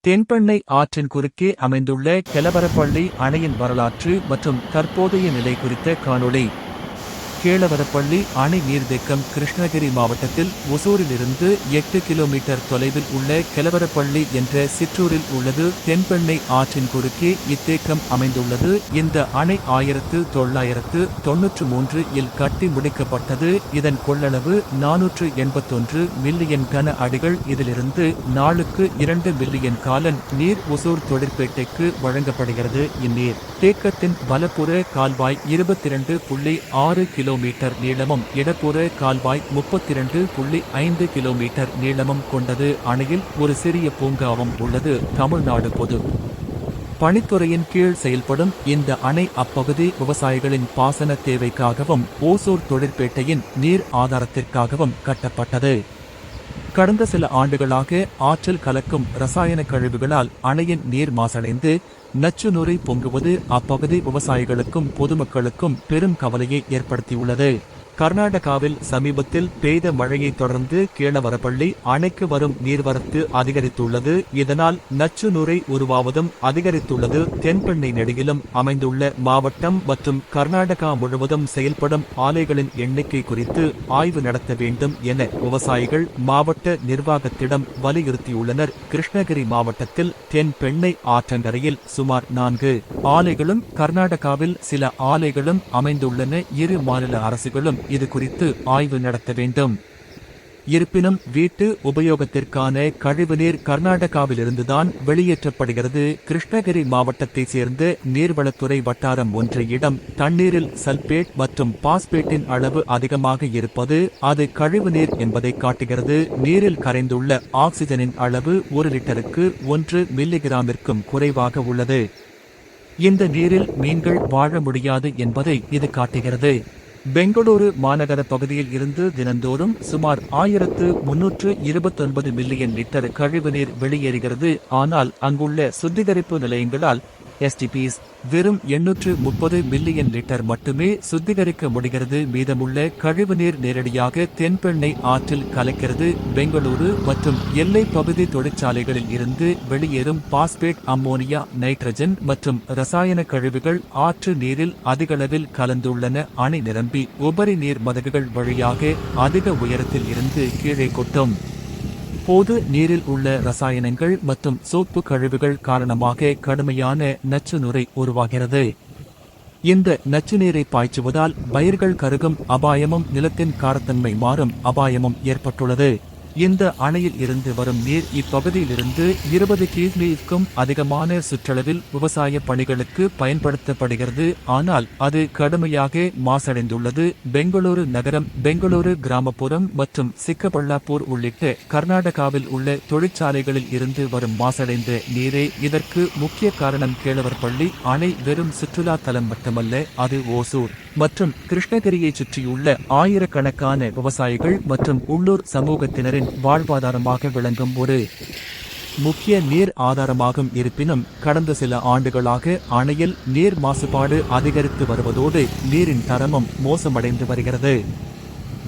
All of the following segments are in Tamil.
தென்பெண்ணை ஆற்றின் குறுக்கே அமைந்துள்ள கெலவரப்பள்ளி அணையின் வரலாற்று மற்றும் தற்போதைய நிலை குறித்த காணொளி. கேளவரப்பள்ளி அணை நீர்த்தேக்கம் கிருஷ்ணகிரி மாவட்டத்தில் ஒசூரிலிருந்து 8 கிலோமீட்டர் தொலைவில் உள்ள கெலவரப்பள்ளி என்ற சிற்றூரில் உள்ளது. தென்பெண்ணை ஆற்றின் குறுக்கே இத்தேக்கம் அமைந்துள்ளது. இந்த அணை 1993 இல் கட்டி முடிக்கப்பட்டது. இதன் கொள்ளளவு 481 மில்லியன் கன அடிகள். இதிலிருந்து நாளுக்கு 2 மில்லியன் காலன் நீர் ஒசூர் தொழிற்பேட்டைக்கு வழங்கப்படுகிறது. இந்நீர் தேக்கத்தின் வலப்புற கால்வாய் 22.6 கிலோமீட்டர் நீளமும் இடப்புற கால்வாய் 32.5 கிலோமீட்டர் நீளமும் கொண்டது. அணையில் ஒரு சிறிய பூங்காவும் உள்ளது. தமிழ்நாடு பொது பணித்துறையின் கீழ் செயல்படும் இந்த அணை அப்பகுதி விவசாயிகளின் பாசன தேவைக்காகவும் ஓசூர் தொழிற்பேட்டையின் நீர் ஆதாரத்திற்காகவும் கட்டப்பட்டது. கடந்த சில ஆண்டுகளாக ஆற்றில் கலக்கும் ரசாயன கழிவுகளால் அணையின் நீர் மாசடைந்து நச்சு நுரை பொங்குவது அப்பகுதி விவசாயிகளுக்கும் பொதுமக்களுக்கும் பெரும் கவலையை ஏற்படுத்தியுள்ளது. கர்நாடகாவில் சமீபத்தில் பெய்த மழையை தொடர்ந்து கேளவரப்பள்ளி அணைக்கு வரும் நீர்வரத்து அதிகரித்துள்ளது. இதனால் நச்சு நுரை உருவாவதும் அதிகரித்துள்ளது. தென்பெண்ணை நெடுகிலும் அமைந்துள்ள மாவட்டம் மற்றும் கர்நாடகா முழுவதும் செயல்படும் ஆலைகளின் எண்ணிக்கை குறித்து ஆய்வு நடத்த வேண்டும் என விவசாயிகள் மாவட்ட நிர்வாகத்திடம் வலியுறுத்தியுள்ளனர். கிருஷ்ணகிரி மாவட்டத்தில் தென்பெண்ணை ஆற்றங்கரையில் சுமார் 4 ஆலைகளும் கர்நாடகாவில் சில ஆலைகளும் அமைந்துள்ளன. இரு மாநில அரசுகளும் இது குறித்து ஆய்வு நடத்த வேண்டும். இருப்பினும் வீட்டு உபயோகத்திற்கான கழிவுநீர் கர்நாடகாவிலிருந்துதான் வெளியேற்றப்படுகிறது. கிருஷ்ணகிரி மாவட்டத்தைச் சேர்ந்த நீர்வளத்துறை வட்டாரம் ஒன்றியம் தண்ணீரில் சல்பேட் மற்றும் பாஸ்பேட்டின் அளவு அதிகமாக இருப்பது அது கழிவுநீர் என்பதை காட்டுகிறது. நீரில் கரைந்துள்ள ஆக்சிஜனின் அளவு 1 லிட்டருக்கு 1 மில்லிகிராமிற்கும் குறைவாக உள்ளது. இந்த நீரில் மீன்கள் வாழ முடியாது என்பதை இது காட்டுகிறது. பெங்களூரு மாநகர பகுதியில் இருந்து தினந்தோறும் சுமார் 1329 மில்லியன் லிட்டர் கழிவுநீர் வெளியேறுகிறது. ஆனால் அங்குள்ள சுத்திகரிப்பு நிலையங்களால் STPs வெறும் 830 மில்லியன் லிட்டர் மட்டுமே சுத்திகரிக்க முடிகிறது. மீதமுள்ள கழிவுநீர் நேரடியாக தென்பெண்ணை ஆற்றில் கலக்கிறது. பெங்களூரு மற்றும் எல்லை பகுதி தொழிற்சாலைகளில் இருந்து வெளியேறும் பாஸ்பேட், அம்மோனியா, நைட்ரஜன் மற்றும் ரசாயன கழிவுகள் ஆற்று நீரில் அதிகளவில் கலந்துள்ளன. அணை நிரம்பி உபரி நீர் மதகுகள் வழியாக அதிக உயரத்தில் இருந்து கீழே கொட்டும் போது நீரில் உள்ள ரசாயனங்கள் மற்றும் சோப்பு கழிவுகள் காரணமாக கடுமையான நச்சு நுரை உருவாகிறது. இந்த நச்சு நீரை பாய்ச்சுவதால் பயிர்கள் கருகும் அபாயமும் நிலத்தின் காரத்தன்மை மாறும் அபாயமும் ஏற்பட்டுள்ளது. இந்த அணையில் இருந்து வரும் நீர் இப்பகுதியிலிருந்து 20 கிமீக்கும் அதிகமான சுற்றளவில் விவசாய பணிகளுக்கு பயன்படுத்தப்படுகிறது. ஆனால் அது கடுமையாக மாசடைந்துள்ளது. பெங்களூரு நகரம், பெங்களூரு கிராமப்புறம் மற்றும் சிக்கபல்லாப்பூர் உள்ளிட்ட கர்நாடகாவில் உள்ள தொழிற்சாலைகளில் இருந்து வரும் மாசடைந்த நீரே இதற்கு முக்கிய காரணம். கேளவரப்பள்ளி அணை வெறும் சுற்றுலா தலம் மட்டுமல்ல, அது ஓசூர் மற்றும் கிருஷ்ணகிரியை சுற்றியுள்ள ஆயிரக்கணக்கான விவசாயிகள் மற்றும் உள்ளூர் சமூகத்தினரின் வாழ்வாதாரமாக விளங்கும் ஒரு முக்கிய நீர் ஆதாரமாகும். இருப்பினும் கடந்த சில ஆண்டுகளாக அணையில் நீர் மாசுபாடு அதிகரித்து வருவதோடு நீரின் தரமும் மோசமடைந்து வருகிறது.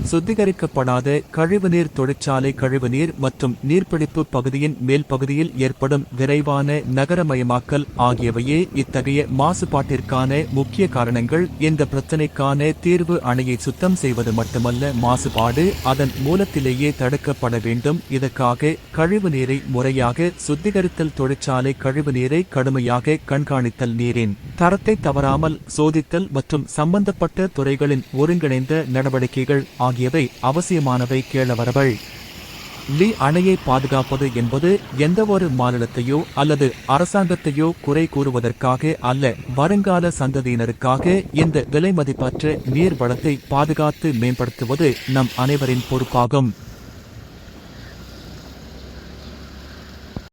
சுத்திகரிக்கப்படாத கழிவுநீர் தொழிற்சாலை கழிவுநீர் மற்றும் நீர்பிடிப்பு பகுதியின் மேல் பகுதியில் ஏற்படும் விரைவான நகரமயமாக்கல் ஆகியவையே இத்தகைய மாசுபாட்டிற்கான முக்கிய காரணங்கள். இந்த பிரச்சினைக்கான தீர்வு அணையை சுத்தம் செய்வது மட்டுமல்ல, மாசுபாடு அதன் மூலத்திலேயே தடுக்கப்பட வேண்டும். இதற்காக கழிவுநீரை முறையாக சுத்திகரித்தல், தொழிற்சாலை கழிவுநீரை கடுமையாக கண்காணித்தல், நீரின் தரத்தை தவறாமல் சோதித்தல் மற்றும் சம்பந்தப்பட்ட துறைகளின் ஒருங்கிணைந்த நடவடிக்கைகள் ஆகியவை அவசியமானவை. கேளவரப்பள்ளி அணையை பாதுகாப்பது என்பது எந்தவொரு மாநிலத்தையோ அல்லது அரசாங்கத்தையோ குறை கூறுவதற்காக அல்ல, வருங்கால சந்ததியினருக்காக இந்த விலைமதிப்பற்ற நீர் வளத்தை பாதுகாத்து மேம்படுத்துவது நம் அனைவரின் பொறுப்பாகும்.